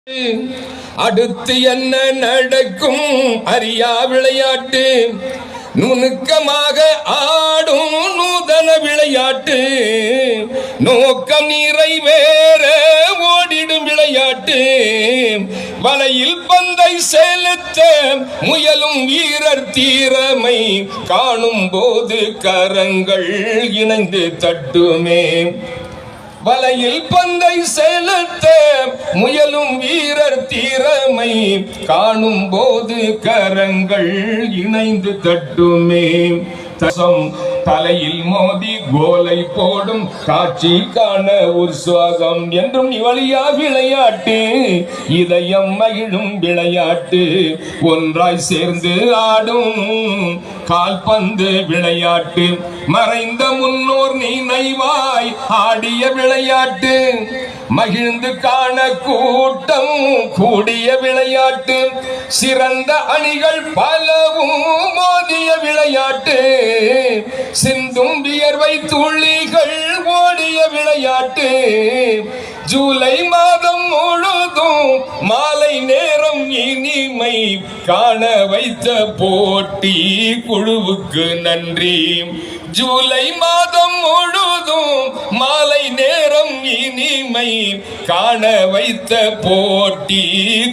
அடுத்து என்ன நடக்கும் அறியா விளையாட்டு, நுணுக்கமாக ஆடும் நூதன விளையாட்டு, நோக்கம் நிறைவேற ஓடிடும் விளையாட்டு, வலையில் பந்தை செலுத்த முயலும் வீரர் தீரமை காணும் போது கரங்கள் இணைந்து தட்டுமே. வலையில் பந்தை செலுத்த முயலும் வீரர் தீரமை காணும் போது கரங்கள் இணைந்து தட்டுமே. தலையில் மோதி கோலை போடும் காட்சி காண உற்சாகம் என்றும் இவளியா விளையாட்டு, இதயம் மகிழும் விளையாட்டு, ஒன்றாய் சேர்ந்து ஆடும் கால்பந்து விளையாட்டு, மறைந்த முன்னோர் நினைவாய் ஆடிய விளையாட்டு, மகிழ்ந்து காண கூட்டம் கூடிய விளையாட்டு, சிறந்த அணிகள் பலவும் மோதிய விளையாட்டு, சிந்தும் வியர்வை துளிகள் ஓடிய விளையாட்டு, ஜூலை மாதம் முழுதும் மாலை நேரம் இனிமை காண வைத்த போட்டி குழுவுக்கு நன்றி. ஜூலை மாதம் முழுதும் மாலை நேரம் இனிமை காண வைத்த போட்டி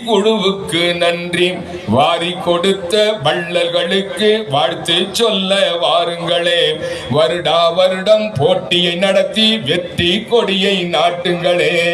குழுவுக்கு நன்றி. வாரி கொடுத்த வள்ளல்களுக்கு வாழ்த்து சொல்ல வாருங்களே, வருடா வருடம் போட்டியை நடத்தி வெற்றி கொடியை நாட்டுங்களே.